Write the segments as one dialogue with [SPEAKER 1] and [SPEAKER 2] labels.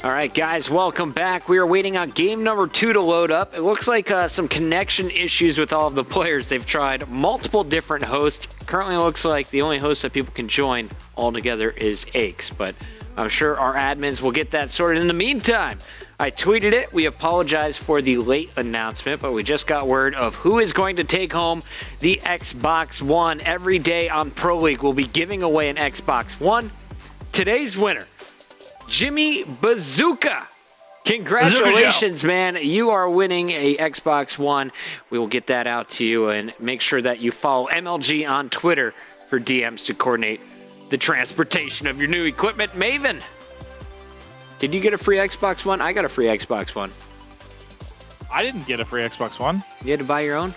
[SPEAKER 1] All right, guys, welcome back. We are waiting on game number 2 to load up. It looks like some connection issues with all of the players. They've tried multiple different hosts. Currently, it looks like the only host that people can join altogether is Aches, but I'm sure our admins will get that sorted. In the meantime, I tweeted it. We apologize for the late announcement, but we just got word of who is going to take home the Xbox One. Every day on Pro League, we'll be giving away an Xbox One. Today's winner, Jimmy Bazooka. Congratulations, man. You are winning a Xbox One. We will get that out to you, and make sure that you follow MLG on Twitter for DMs to coordinate the transportation of your new equipment. Maven, did you get a free Xbox One? I got a free Xbox One.
[SPEAKER 2] I didn't get a free Xbox One.
[SPEAKER 1] You had to buy your own?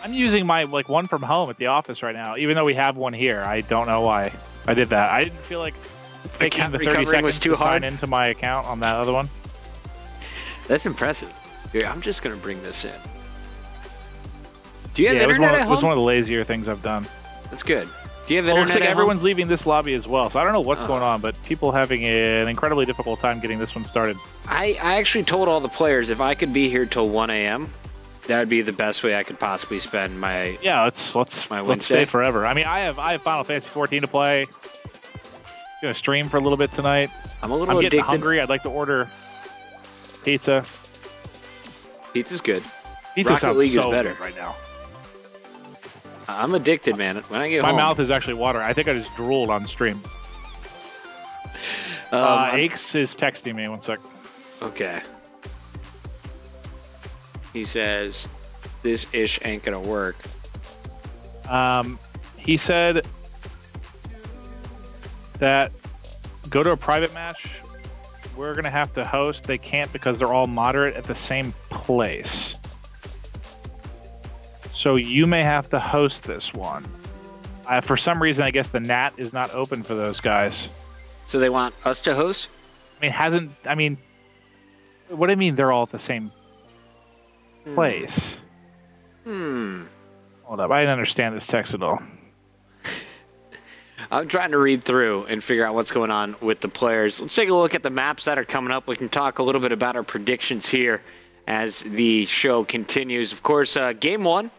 [SPEAKER 2] I'm using my one from home at the office right now, even though we have one here. I don't know why I did that. I didn't feel like taking the 30 seconds
[SPEAKER 1] was too
[SPEAKER 2] to
[SPEAKER 1] hard.
[SPEAKER 2] sign into my account on that other one.
[SPEAKER 1] That's impressive. Here, I'm just going to bring this in. Do you have
[SPEAKER 2] Yeah,
[SPEAKER 1] internet at home?
[SPEAKER 2] it was one of the lazier things I've done.
[SPEAKER 1] That's good. Do you have
[SPEAKER 2] It
[SPEAKER 1] internet
[SPEAKER 2] looks like
[SPEAKER 1] at
[SPEAKER 2] everyone's
[SPEAKER 1] home?
[SPEAKER 2] leaving this lobby as well, so I don't know what's going on, but people having an incredibly difficult time getting this one started.
[SPEAKER 1] I actually told all the players if I could be here till 1 a.m., that would be the best way I could possibly spend my
[SPEAKER 2] let's
[SPEAKER 1] Wednesday.
[SPEAKER 2] stay forever. I mean, I have Final Fantasy 14 to play. Gonna stream for a little bit tonight.
[SPEAKER 1] I'm getting
[SPEAKER 2] getting hungry. I'd like to order pizza.
[SPEAKER 1] Pizza's good.
[SPEAKER 2] Pizza
[SPEAKER 1] Rocket
[SPEAKER 2] sounds
[SPEAKER 1] League is
[SPEAKER 2] so
[SPEAKER 1] better
[SPEAKER 2] good right now.
[SPEAKER 1] I'm addicted, man. When I get
[SPEAKER 2] My
[SPEAKER 1] home,
[SPEAKER 2] mouth is actually watering. I think I just drooled on stream. Aches is texting me. One sec.
[SPEAKER 1] Okay. He says, this ish ain't gonna work.
[SPEAKER 2] He said that go to a private match. We're going to have to host. They can't because they're all moderate at the same place. So you may have to host this one. For some reason, I guess the NAT is not open for those guys.
[SPEAKER 1] So they want us to host?
[SPEAKER 2] I mean, what do you mean they're all at the same place? Hold up. I didn't understand this text at all.
[SPEAKER 1] I'm trying to read through and figure out what's going on with the players. Let's take a look at the maps that are coming up. We can talk a little bit about our predictions here as the show continues. Of course, Game 1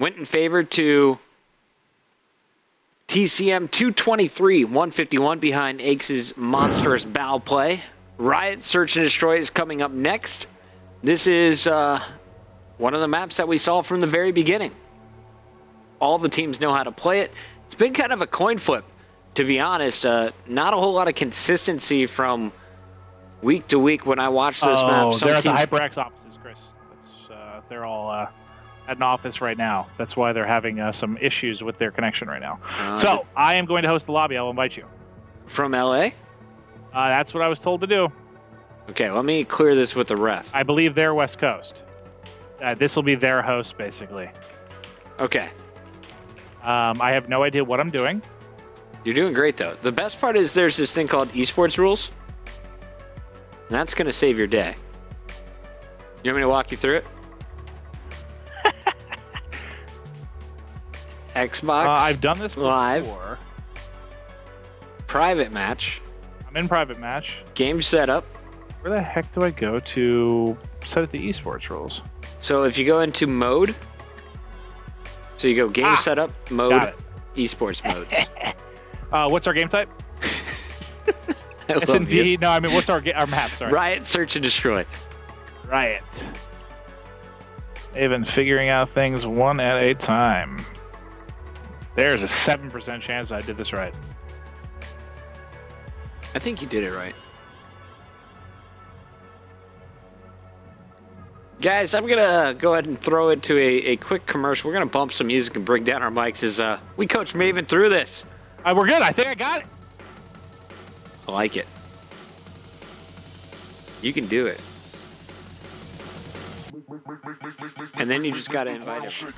[SPEAKER 1] went in favor to TCM 223-151 behind Aches' monstrous bow play. Riot Search and Destroy is coming up next. This is one of the maps that we saw from the very beginning. All the teams know how to play it. It's been kind of a coin flip, to be honest. Not a whole lot of consistency from week to week when I watch this map.
[SPEAKER 2] They're at the HyperX offices, Chris. They're all at an office right now. That's why they're having some issues with their connection right now. So I am going to host the lobby. I'll invite you.
[SPEAKER 1] From LA?
[SPEAKER 2] That's what I was told to do.
[SPEAKER 1] Okay, let me clear this with the ref.
[SPEAKER 2] I believe they're West Coast. This will be their host, basically.
[SPEAKER 1] Okay.
[SPEAKER 2] I have no idea what I'm doing.
[SPEAKER 1] You're doing great, though. The best part is there's this thing called esports rules. And that's going to save your day. You want me to walk you through it? Xbox
[SPEAKER 2] I've done this
[SPEAKER 1] Live.
[SPEAKER 2] before.
[SPEAKER 1] Private match.
[SPEAKER 2] I'm in private match.
[SPEAKER 1] Game setup.
[SPEAKER 2] Where the heck do I go to set it to esports rules?
[SPEAKER 1] So if you go into mode, so you go game setup, mode, esports modes.
[SPEAKER 2] What's our game type?
[SPEAKER 1] I love
[SPEAKER 2] S&D?
[SPEAKER 1] you.
[SPEAKER 2] No, I mean, what's our map? Sorry.
[SPEAKER 1] Riot Search and Destroy.
[SPEAKER 2] Riot. They've been figuring out things one at a time. There's a 7% chance I did this right.
[SPEAKER 1] I think you did it right. Guys, I'm going to go ahead and throw it to a quick commercial. We're going to bump some music and bring down our mics as we coach Maven through this.
[SPEAKER 2] We're good. I think I got it.
[SPEAKER 1] I like it. You can do it. And then you just got to invite him.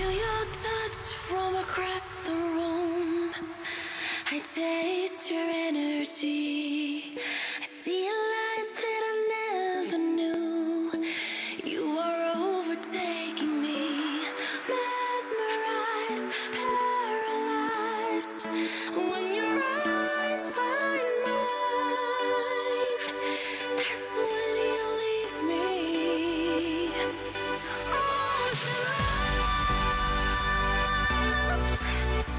[SPEAKER 3] feel your touch from across the room. I taste your energy. I see a light that I never knew. You are overtaking me, mesmerized, paralyzed. When your eyes find mine, that's when you leave me. Ocean lost,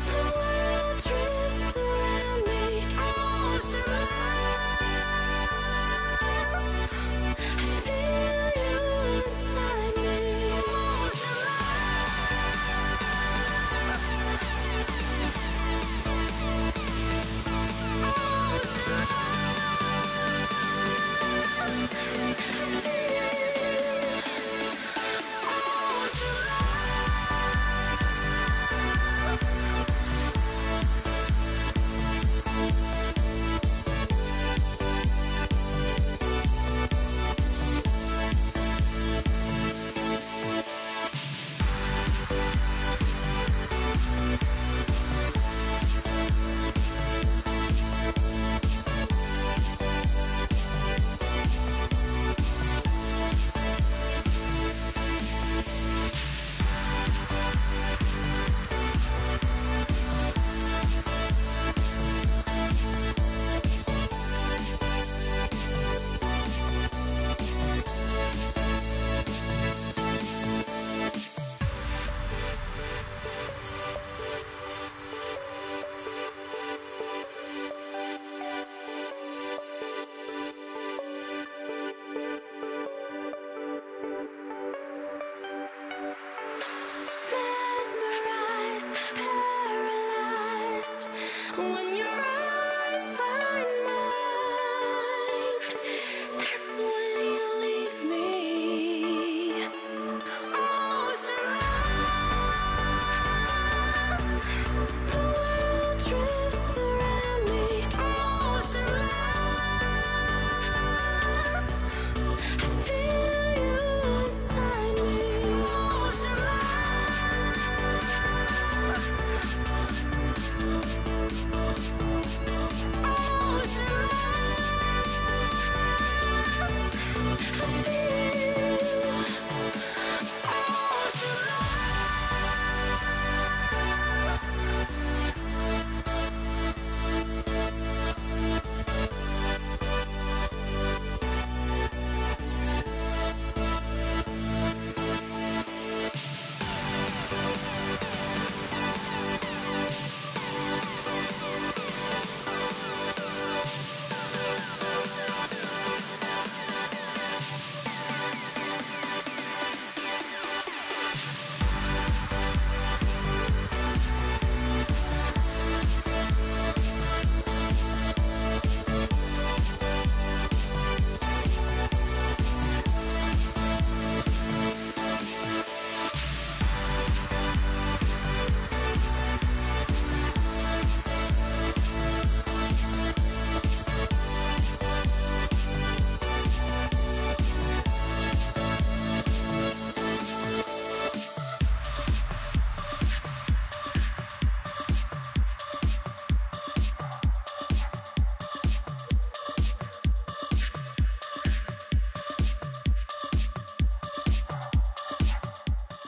[SPEAKER 3] the world drifts around me. Ocean lost, I feel you inside me. Ocean mesmerized, paralyzed. When your eyes find mine, that's when you leave me. Ocean lost, the world drifts around me. Ocean lost, I feel you inside me. Ocean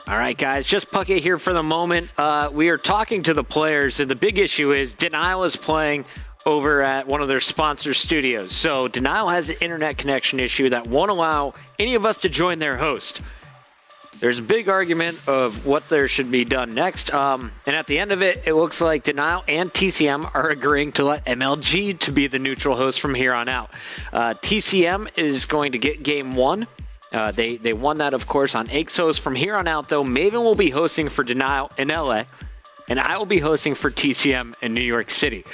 [SPEAKER 1] All right, guys, just Puckett here for the moment. We are talking to the players, and the big issue is Denial is playing over at one of their sponsor studios. So Denial has an internet connection issue that won't allow any of us to join their host. There's a big argument of what there should be done next. And at the end of it, it looks like Denial and TCM are agreeing to let MLG to be the neutral host from here on out. TCM is going to get game one. They won that, of course, on Ixos. From here on out, though, Maven will be hosting for Denial in LA, and I will be hosting for TCM in New York City.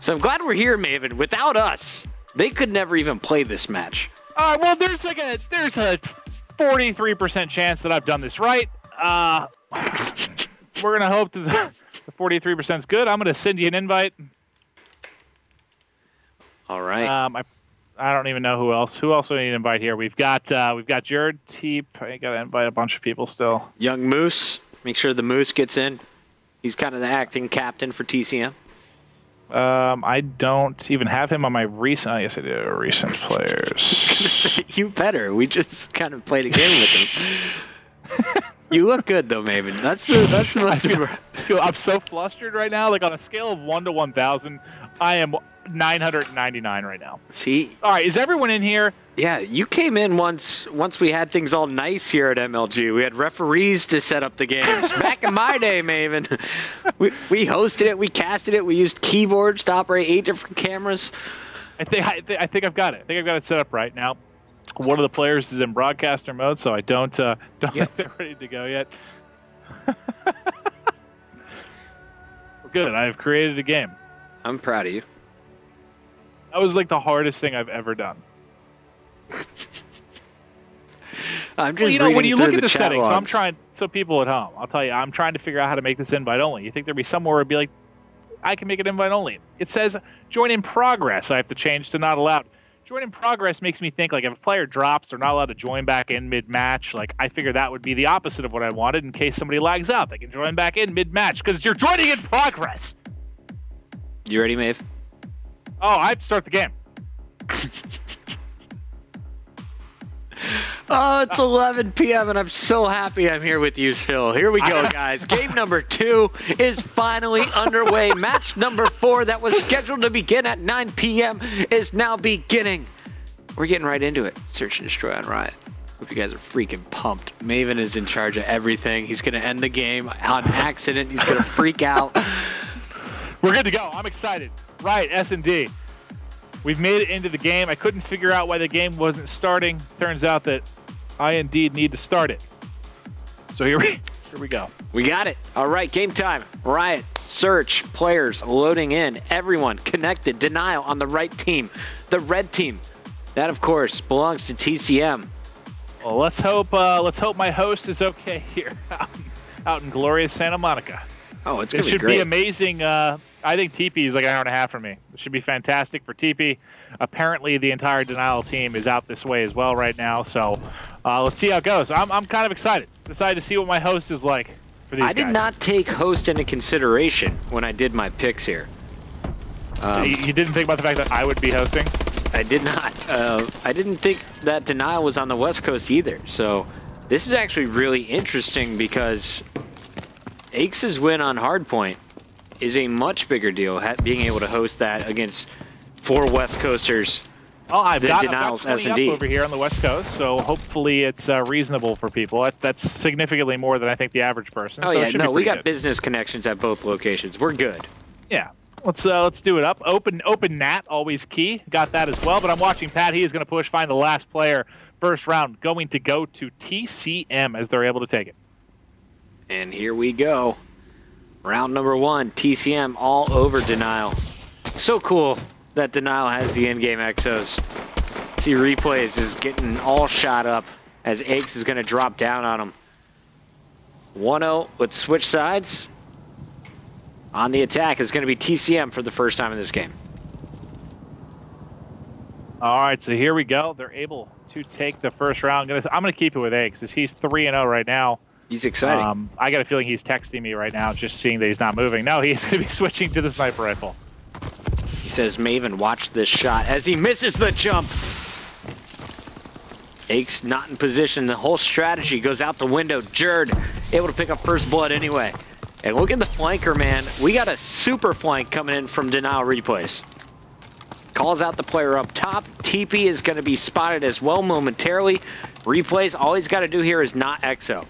[SPEAKER 1] So I'm glad we're here, Maven. Without us, they could never even play this match.
[SPEAKER 2] Well, there's a 43% chance that I've done this right. We're gonna hope that the 43% is good. I'm gonna send you an invite.
[SPEAKER 1] All right.
[SPEAKER 2] I don't even know who else. Who else do we need to invite here? We've got Jared Teep. I gotta invite a bunch of people still.
[SPEAKER 1] Young Moose. Make sure the Moose gets in. He's kind of the acting captain for TCM.
[SPEAKER 2] I don't even have him on my recent. Oh, yes, I do. Recent players.
[SPEAKER 1] You better. We just kind of played a game with him. You look good though, Maven. That's the most.
[SPEAKER 2] I'm so flustered right now. Like on a scale of 1 to 1,000, I am 999 right now.
[SPEAKER 1] See?
[SPEAKER 2] All right, is everyone in here?
[SPEAKER 1] Yeah, you came in once we had things all nice here at MLG. We had referees to set up the games. Back in my day, Maven, we hosted it, we casted it, we used keyboards to operate 8 different cameras.
[SPEAKER 2] I think I've got it. I think I've got it set up right now. One of the players is in broadcaster mode, so I don't think they're ready to go yet. Good. I have created a game.
[SPEAKER 1] I'm proud of you.
[SPEAKER 2] That was like the hardest thing I've ever done.
[SPEAKER 1] I'm just
[SPEAKER 2] when you look at the settings,
[SPEAKER 1] logs.
[SPEAKER 2] I'm trying. So people at home, I'll tell you, I'm trying to figure out how to make this invite only. You think there'd be somewhere where it'd be like, I can make it invite only. It says join in progress. I have to change to not allowed. Join in progress makes me think like if a player drops, they're not allowed to join back in mid-match. Like I figure that would be the opposite of what I wanted in case somebody lags out. They can join back in mid-match because you're joining in progress.
[SPEAKER 1] You ready, Maeve?
[SPEAKER 2] Oh, I start the game.
[SPEAKER 1] Oh, it's 11 p.m. and I'm so happy I'm here with you still. Here we go, guys. Game number 2 is finally underway. Match number 4 that was scheduled to begin at 9 p.m. is now beginning. We're getting right into it. Search and destroy on Riot. Hope you guys are freaking pumped. Maven is in charge of everything. He's going to end the game on accident. He's going to freak out.
[SPEAKER 2] We're good to go. I'm excited. Riot, S&D. We've made it into the game. I couldn't figure out why the game wasn't starting. Turns out that I indeed need to start it. So here we go.
[SPEAKER 1] We got it. All right, game time. Riot, search, players loading in. Everyone connected. Denial on the right team. The red team. That, of course, belongs to TCM.
[SPEAKER 2] Well, let's hope my host is okay here out in glorious Santa Monica.
[SPEAKER 1] Oh, it's going to
[SPEAKER 2] be great. It should be amazing. I think TP is like an hour and a half from me. It should be fantastic for TP. Apparently, the entire Denial team is out this way as well right now. So let's see how it goes. I'm kind of excited. Excited to see what my host is like for these guys.
[SPEAKER 1] I did not take host into consideration when I did my picks here.
[SPEAKER 2] You didn't think about the fact that I would be hosting?
[SPEAKER 1] I did not. I didn't think that Denial was on the West Coast either. So this is actually really interesting because Aches' win on Hardpoint is a much bigger deal, being able to host that against 4 West Coasters.
[SPEAKER 2] Oh, I've got
[SPEAKER 1] Denial's
[SPEAKER 2] 20 up over here on the West Coast, so hopefully it's reasonable for people. That's significantly more than I think the average person.
[SPEAKER 1] Oh
[SPEAKER 2] so
[SPEAKER 1] yeah, no, we got
[SPEAKER 2] good.
[SPEAKER 1] business connections at both locations. We're good.
[SPEAKER 2] Yeah, let's do it up. Open Nat, always key. Got that as well, but I'm watching Pat. He is going to push, find the last player. First round going to go to TCM as they're able to take it.
[SPEAKER 1] And here we go. Round number 1, TCM all over Denial. So cool that Denial has the in-game exos. See, Replays is getting all shot up as Aches is going to drop down on him. 1-0 with switch sides. On the attack is going to be TCM for the first time in this game.
[SPEAKER 2] All right, so here we go. They're able to take the first round. I'm going to keep it with Aches as he's 3-0 right now.
[SPEAKER 1] He's exciting.
[SPEAKER 2] I got a feeling he's texting me right now, just seeing that he's not moving. No, he's going to be switching to the sniper rifle.
[SPEAKER 1] He says, Maven, watch this shot as he misses the jump. Aches not in position. The whole strategy goes out the window. Jerd able to pick up first blood anyway. And look at the flanker, man. We got a super flank coming in from Denial Replays. Calls out the player up top. TP is going to be spotted as well momentarily. Replays, all he's got to do here is not exo.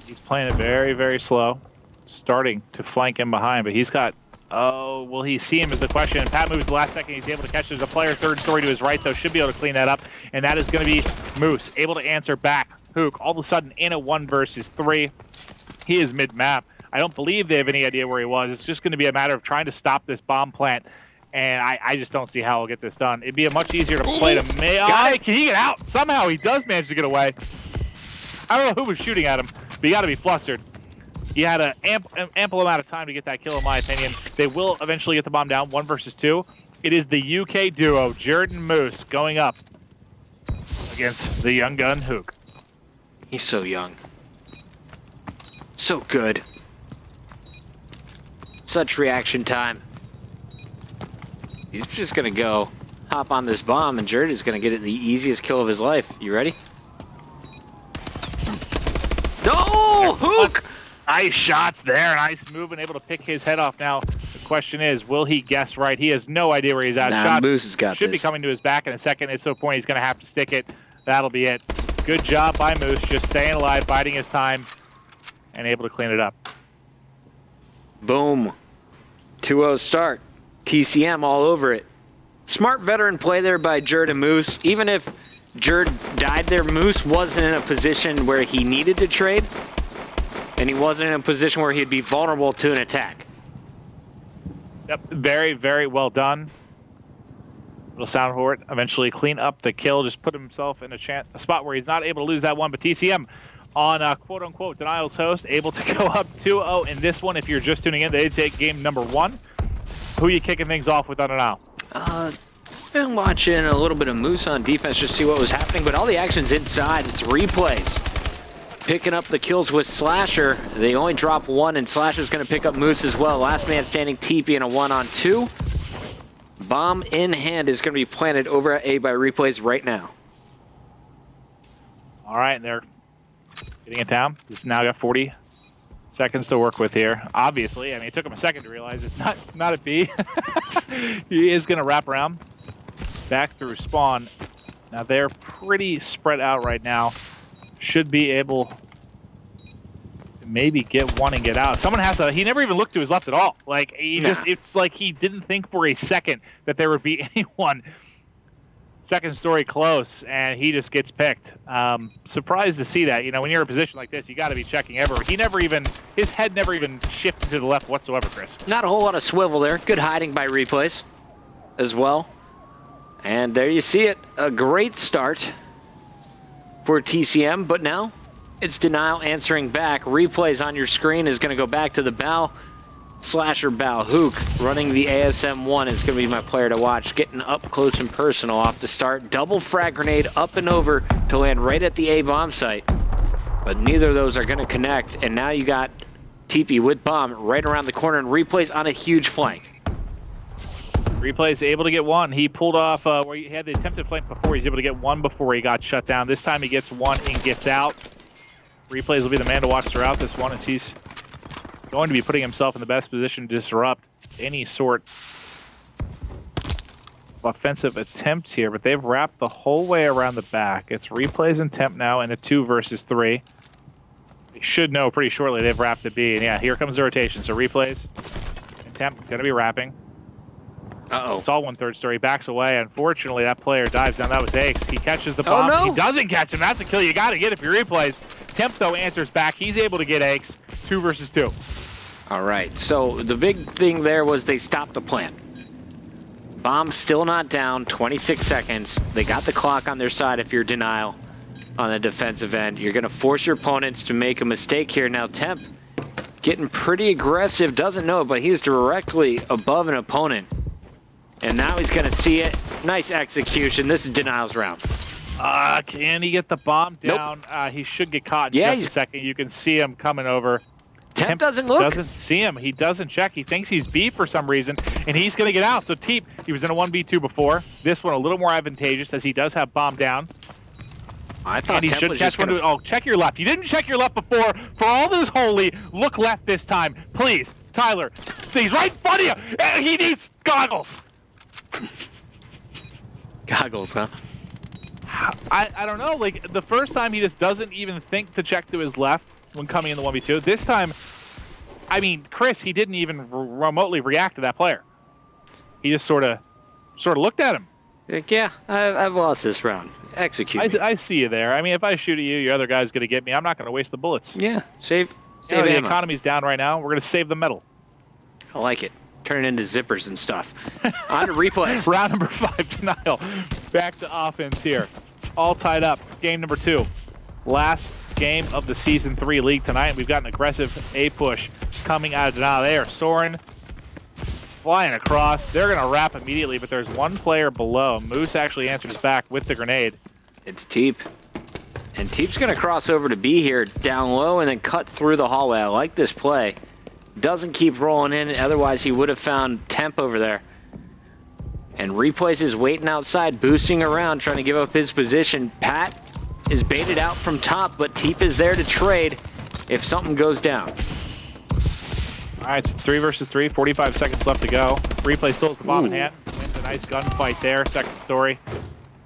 [SPEAKER 2] He's playing it very, very slow. Starting to flank him behind, but he's got... Oh, will he see him is the question. Pat moves the last second. He's able to catch. There's a player third story to his right, though. Should be able to clean that up. And that is going to be Moose. Able to answer back. Hook, all of a sudden, in a 1 versus 3. He is mid-map. I don't believe they have any idea where he was. It's just going to be a matter of trying to stop this bomb plant. And I just don't see how he'll get this done. It'd be a much easier to play to... Oh, can he get out? Somehow he does manage to get away. I don't know who was shooting at him, but you got to be flustered. He had an ample amount of time to get that kill, in my opinion. They will eventually get the bomb down, 1 versus 2. It is the UK duo, Jared and Moose, going up against the young gun Hook.
[SPEAKER 1] He's so young. So good. Such reaction time. He's just gonna go hop on this bomb, and Jared is gonna get it the easiest kill of his life. You ready? No! Hook!
[SPEAKER 2] Nice shots there. Nice move and able to pick his head off. Now, the question is, will he guess right? He has no idea where he's at.
[SPEAKER 1] Nah, Moose has got
[SPEAKER 2] should be
[SPEAKER 1] this.
[SPEAKER 2] coming to his back in a second. It's to a point he's going to have to stick it. That'll be it. Good job by Moose, just staying alive, biding his time, and able to clean it up.
[SPEAKER 1] Boom. 2-0 start. TCM all over it. Smart veteran play there by Jared and Moose. Even if Jared died there, Moose wasn't in a position where he needed to trade. And he wasn't in a position where he'd be vulnerable to an attack.
[SPEAKER 2] Yep, very, very well done. Little sound for it. Eventually clean up the kill. Just put himself in a spot where he's not able to lose that one. But TCM on quote-unquote Denial's host, able to go up 2-0 in this one. If you're just tuning in, they take game number 1. Who are you kicking things off with on Denial?
[SPEAKER 1] Been watching a little bit of Moose on defense just to see what was happening, but all the action's inside. It's replays. Picking up the kills with Slasher. They only drop 1, and Slasher's going to pick up Moose as well. Last man standing, TP in a 1-on-2. Bomb in hand is going to be planted over at A by replays right now.
[SPEAKER 2] All right, and they're getting it down. This now got 40 seconds to work with here. Obviously, I mean, it took him a second to realize it's not a B. He is going to wrap around back through spawn. Now they're pretty spread out right now. Should be able to maybe get one and get out. Someone has to. He never even looked to his left at all. Like he it's like he didn't think for a second that there would be anyone second story close, and he just gets picked. Surprised to see that. You know, when you're in a position like this, you got to be checking everywhere. His head never even shifted to the left whatsoever, Chris.
[SPEAKER 1] Not a whole lot of swivel there. Good hiding by replays as well. And there you see it. A great start for TCM, but now it's Denial answering back. Replays on your screen is going to go back to the bow. Slasher bow. Hook running the ASM-1 is going to be my player to watch. Getting up close and personal off the start. Double frag grenade up and over to land right at the A bomb site. But neither of those are going to connect. And now you got TP with bomb right around the corner, and replays on a huge flank.
[SPEAKER 2] Replays able to get one. He pulled off where he had the attempted flank before. He's able to get one before he got shut down. This time he gets one and gets out. Replays will be the man to watch throughout this one, as he's going to be putting himself in the best position to disrupt any sort of offensive attempts here. But they've wrapped the whole way around the back. It's Replays and Temp now in a 2 versus 3. They should know pretty shortly they've wrapped the B. And yeah, here comes the rotation. So Replays and Temp going to be wrapping.
[SPEAKER 1] Uh-oh.
[SPEAKER 2] Saw one third story, backs away. Unfortunately, that player dives down. That was Ace. He catches the bomb.
[SPEAKER 1] Oh, no.
[SPEAKER 2] He doesn't catch him. That's a kill you got to get if you replays. Temp, though, answers back. He's able to get Ace. 2 versus 2.
[SPEAKER 1] All right, so the big thing there was they stopped the plant. Bomb still not down, 26 seconds. They got the clock on their side if you're Denial on the defensive end. You're going to force your opponents to make a mistake here. Now, Temp getting pretty aggressive, doesn't know it, but he's directly above an opponent. And now he's going to see it. Nice execution. This is Denial's round.
[SPEAKER 2] Can he get the bomb down? Nope. He should get caught in just a second. You can see him coming over.
[SPEAKER 1] Temp doesn't look.
[SPEAKER 2] Doesn't see him. He doesn't check. He thinks he's B for some reason, and he's going to get out. So Teep, he was in a 1v2 before. This one a little more advantageous as he does have bomb down.
[SPEAKER 1] I thought
[SPEAKER 2] he should catch one. Oh, check your left. You didn't check your left before. For all this holy, look left this time. Please, Tyler. He's right in front of you. He needs goggles.
[SPEAKER 1] Goggles, huh?
[SPEAKER 2] I don't know. Like, the first time he just doesn't even think to check to his left when coming in the 1v2. This time, I mean, Chris, he didn't even remotely react to that player. He just sort of looked at him.
[SPEAKER 1] Like, yeah, I've lost this round. Execute.
[SPEAKER 2] I see you there. I mean, if I shoot at you, your other guy's going to get me. I'm not going to waste the bullets.
[SPEAKER 1] Yeah, save
[SPEAKER 2] the economy's down right now. We're going to save the metal.
[SPEAKER 1] I like it. Turn it into zippers and stuff. On to replays.
[SPEAKER 2] Round number 5, Denial. Back to offense here. All tied up. Game number 2. Last game of the Season 3 League tonight. We've got an aggressive A push coming out of Denial. They are soaring, flying across. They're going to wrap immediately, but there's one player below. Moose actually answers back with the grenade.
[SPEAKER 1] It's Teep. And Teep's going to cross over to B here, down low, and then cut through the hallway. I like this play. Doesn't keep rolling in, otherwise he would have found Temp over there. And Replays is waiting outside, boosting around, trying to give up his position. Pat is baited out from top, but Teep is there to trade if something goes down.
[SPEAKER 2] All right, it's 3 versus 3, 45 seconds left to go. Replay still has the bomb in hand. Wins a nice gunfight there, second story.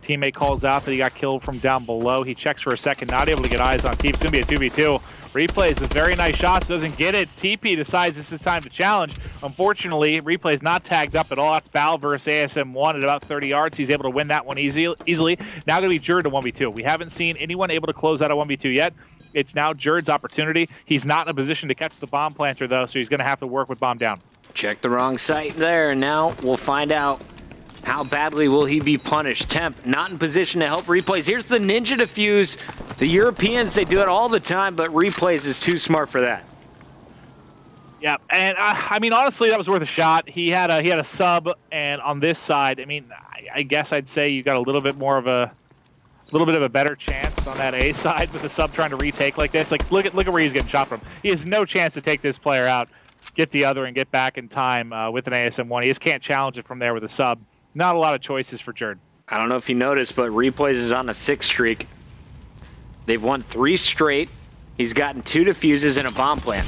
[SPEAKER 2] Teammate calls out that he got killed from down below. He checks for a second, not able to get eyes on Teep. It's going to be a 2v2. Replays with very nice shots, doesn't get it. TP decides this is time to challenge. Unfortunately, Replay's not tagged up at all. That's Bal versus ASM1 at about 30 yards. He's able to win that one easily. Now going to be Jerd to 1v2. We haven't seen anyone able to close out a 1v2 yet. It's now Jerd's opportunity. He's not in a position to catch the bomb planter, though, so he's going to have to work with bomb down.
[SPEAKER 1] Check the wrong site there. Now we'll find out how badly will he be punished. Temp not in position to help Replays. Here's the ninja defuse. The Europeans, they do it all the time, but Replays is too smart for that.
[SPEAKER 2] Yeah, and I mean, honestly, that was worth a shot. He had a sub, and on this side, I mean, I guess I'd say you got a little bit of a better chance on that A side with the sub trying to retake like this. Like, look at where he's getting shot from. He has no chance to take this player out, get the other, and get back in time with an ASM1. He just can't challenge it from there with a sub. Not a lot of choices for Jerd.
[SPEAKER 1] I don't know if you noticed, but Replays is on a 6 streak. They've won 3 straight. He's gotten 2 defuses and a bomb plant.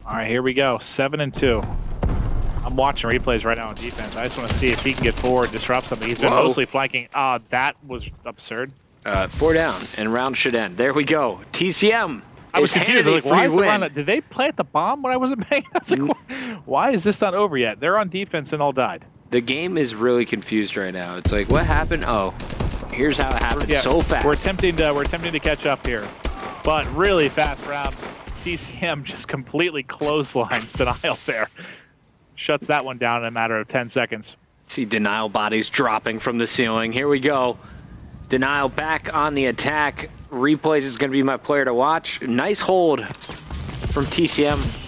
[SPEAKER 2] All right, here we go. 7-2. I'm watching Replays right now on defense. I just want to see if he can get forward, disrupt something. He's been mostly flanking. That was absurd.
[SPEAKER 1] 4 down, and round should end. There we go. TCM.
[SPEAKER 2] I was confused. I was like, why is the round, did they plant the bomb when I wasn't paying? I was like, why is this not over yet? They're on defense and all died.
[SPEAKER 1] The game is really confused right now. It's like, what happened? Oh, here's how it happened so fast.
[SPEAKER 2] We're attempting to catch up here, but really fast round. TCM just completely clotheslines Denial there. Shuts that one down in a matter of 10 seconds.
[SPEAKER 1] See Denial bodies dropping from the ceiling. Here we go. Denial back on the attack. Replays is going to be my player to watch. Nice hold from TCM.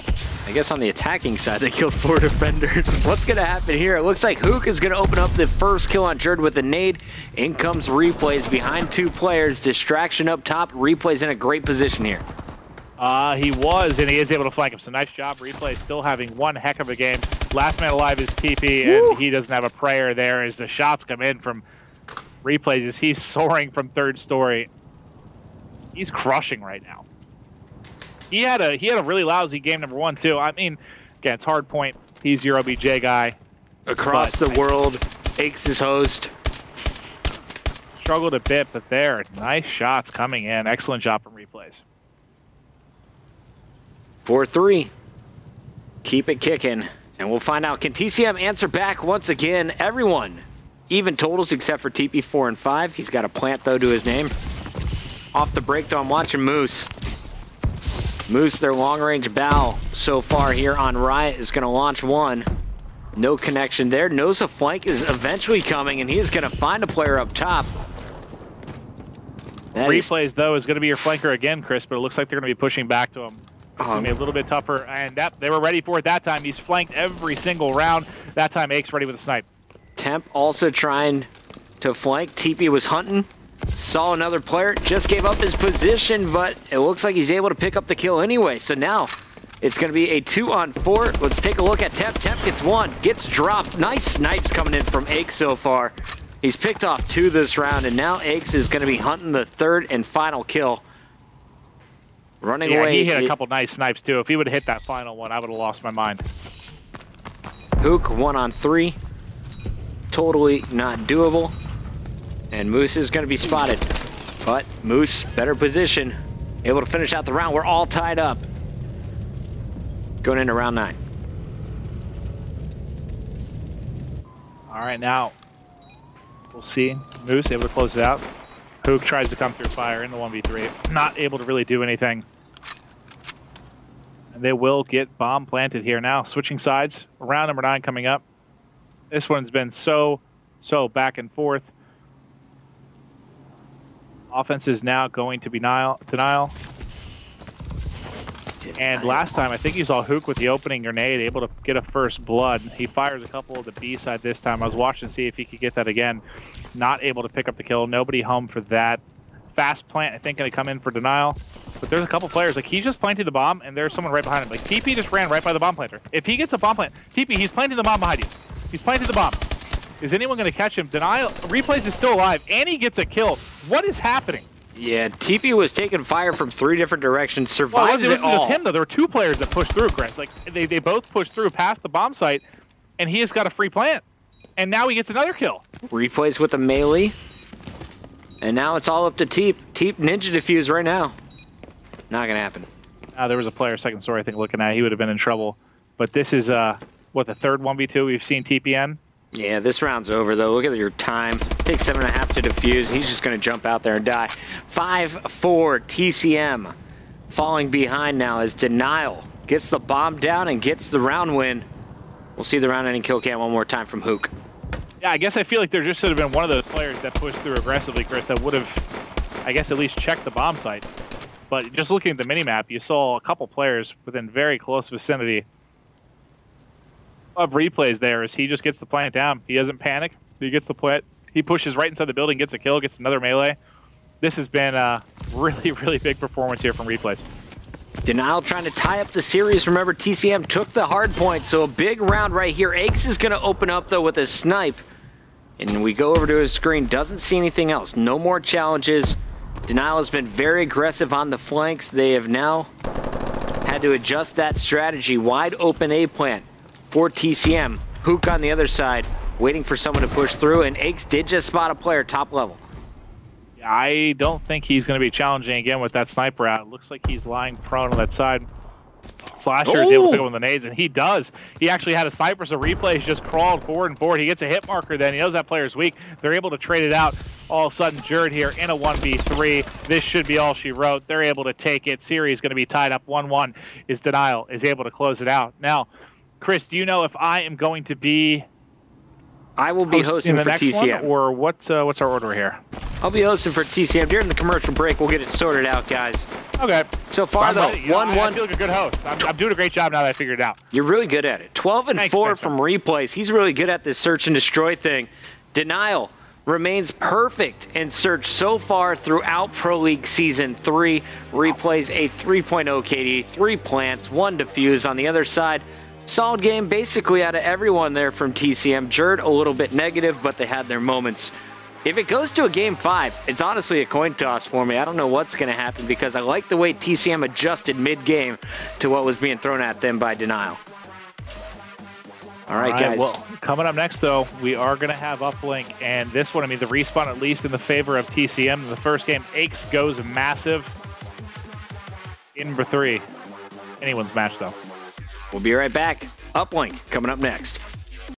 [SPEAKER 1] I guess on the attacking side, they killed 4 defenders. What's going to happen here? It looks like Hook is going to open up the first kill on Jerd with a nade. In comes Replays behind 2 players. Distraction up top. Replays in a great position here.
[SPEAKER 2] He was, and he is able to flank him. So nice job. Replay still having one heck of a game. Last man alive is TP, and he doesn't have a prayer there as the shots come in from Replays as he's soaring from 3rd story. He's crushing right now. He had a really lousy game number 1 too. I mean, again, it's hard point. He's your OBJ guy.
[SPEAKER 1] Across the world, Aches is host.
[SPEAKER 2] Struggled a bit, but there, nice shots coming in. Excellent job from Replays.
[SPEAKER 1] 4-3. Keep it kicking. And we'll find out. Can TCM answer back once again? Everyone. Even totals except for TP 4 and 5. He's got a plant, though, to his name. Off the break, though, I'm watching Moose. Moose, their long-range Bal so far here on Riot, is going to launch one. No connection there. Knows a flank is eventually coming, and he's going to find a player up top.
[SPEAKER 2] Replays, though, is going to be your flanker again, Chris, but it looks like they're going to be pushing back to him. It's going to be a little bit tougher, and they were ready for it that time. He's flanked every single round. That time, Ake's ready with a snipe.
[SPEAKER 1] Temp also trying to flank. TP was hunting. Saw another player. Just gave up his position, but it looks like he's able to pick up the kill anyway. So now it's going to be a 2-on-4. Let's take a look at Temp. Temp gets 1. Gets dropped. Nice snipes coming in from Ake so far. He's picked off 2 this round, and now Aches is going to be hunting the 3rd and final kill. Running away.
[SPEAKER 2] He hit a couple nice snipes, too. If he would have hit that final one, I would have lost my mind.
[SPEAKER 1] Hook 1-on-3. Totally not doable. And Moose is going to be spotted. But Moose, better position. Able to finish out the round. We're all tied up. Going into round 9.
[SPEAKER 2] All right, now we'll see. Moose able to close it out. Hook tries to come through fire in the 1v3. Not able to really do anything. And they will get bomb planted here now. Switching sides. Round number 9 coming up. This one's been so back and forth. Offense is now going to be Denial. And last time, I think you saw Hook with the opening grenade, able to get a first blood. He fires a couple of the B side this time. I was watching to see if he could get that again. Not able to pick up the kill. Nobody home for that. Fast plant, I think, going to come in for denial. But there's a couple players. Like, he just planted the bomb, and there's someone right behind him. Like, TP just ran right by the bomb planter. If he gets a bomb plant, TP, he's planting the bomb behind you. He's planting the bomb. Is anyone going to catch him? Denial. Replays is still alive, and he gets a kill. What is happening?
[SPEAKER 1] Yeah, TP was taking fire from 3 different directions, survives
[SPEAKER 2] it wasn't
[SPEAKER 1] all.
[SPEAKER 2] just him, though. There were 2 players that pushed through, Chris. Like, they both pushed through past the bomb site, and he has got a free plant. And now he gets another kill.
[SPEAKER 1] Replays with a melee. And now it's all up to Teep. Teep ninja defuse right now. Not going to happen.
[SPEAKER 2] There was a player, second story, I think, looking at. He would have been in trouble. But this is, what, the third 1v2 we've seen TPN?
[SPEAKER 1] Yeah, this round's over, though. Look at your time. Takes 7.5 to defuse. He's just going to jump out there and die. 5-4 TCM. Falling behind now as Denial gets the bomb down and gets the round win. We'll see the round-ending kill cam one more time from Hook.
[SPEAKER 2] Yeah, I guess I feel like there just should have been one of those players that pushed through aggressively, Chris, that would have, I guess, at least checked the bomb site. But just looking at the minimap, you saw a couple players within very close vicinity of replays there as he just gets the plant down. He doesn't panic. He gets the plant. He pushes right inside the building, gets a kill, gets another melee. This has been a really, really big performance here from replays.
[SPEAKER 1] Denial trying to tie up the series. Remember, TCM took the hard point, so a big round right here. Aches is going to open up, though, with a snipe. And we go over to his screen. Doesn't see anything else. No more challenges. Denial has been very aggressive on the flanks. They have now had to adjust that strategy. Wide open A plant for TCM. Hook on the other side, waiting for someone to push through. And Aches did just spot a player top level.
[SPEAKER 2] I don't think he's going to be challenging again with that sniper out. It looks like he's lying prone on that side. Slasher is able to pick up on the nades, and he does. He actually had a sniper, so replays just crawled forward and forward. He gets a hit marker then. He knows that player's weak. They're able to trade it out. All of a sudden, Jerd here in a 1v3. This should be all she wrote. They're able to take it. Series going to be tied up 1-1 as Denial is able to close it out. Now, Chris, do you know if I am going to be...
[SPEAKER 1] I will be hosting
[SPEAKER 2] the
[SPEAKER 1] for
[SPEAKER 2] next
[SPEAKER 1] TCM.
[SPEAKER 2] One, or what's our order here?
[SPEAKER 1] I'll be hosting for TCM. During the commercial break, we'll get it sorted out, guys.
[SPEAKER 2] Okay.
[SPEAKER 1] So far, though, 1-1.
[SPEAKER 2] I feel like a good host. I'm doing a great job now that I figured it out.
[SPEAKER 1] You're really good at it. 12-4 from replays. He's really good at this search and destroy thing. Denial remains perfect in search so far throughout Pro League Season 3. Replays a 3.0 KD, 3 plants, 1 defuse. On the other side, solid game basically out of everyone there from TCM. Jerd a little bit negative, but they had their moments. If it goes to a Game 5, it's honestly a coin toss for me. I don't know what's going to happen because I like the way TCM adjusted mid-game to what was being thrown at them by Denial. All right, guys.
[SPEAKER 2] Well, coming up next, though, we are going to have Uplink. And this one, I mean, the respawn at least in the favor of TCM. In the first game, Aches goes massive. In number 3. Anyone's match, though.
[SPEAKER 1] We'll be right back. Uplink coming up next.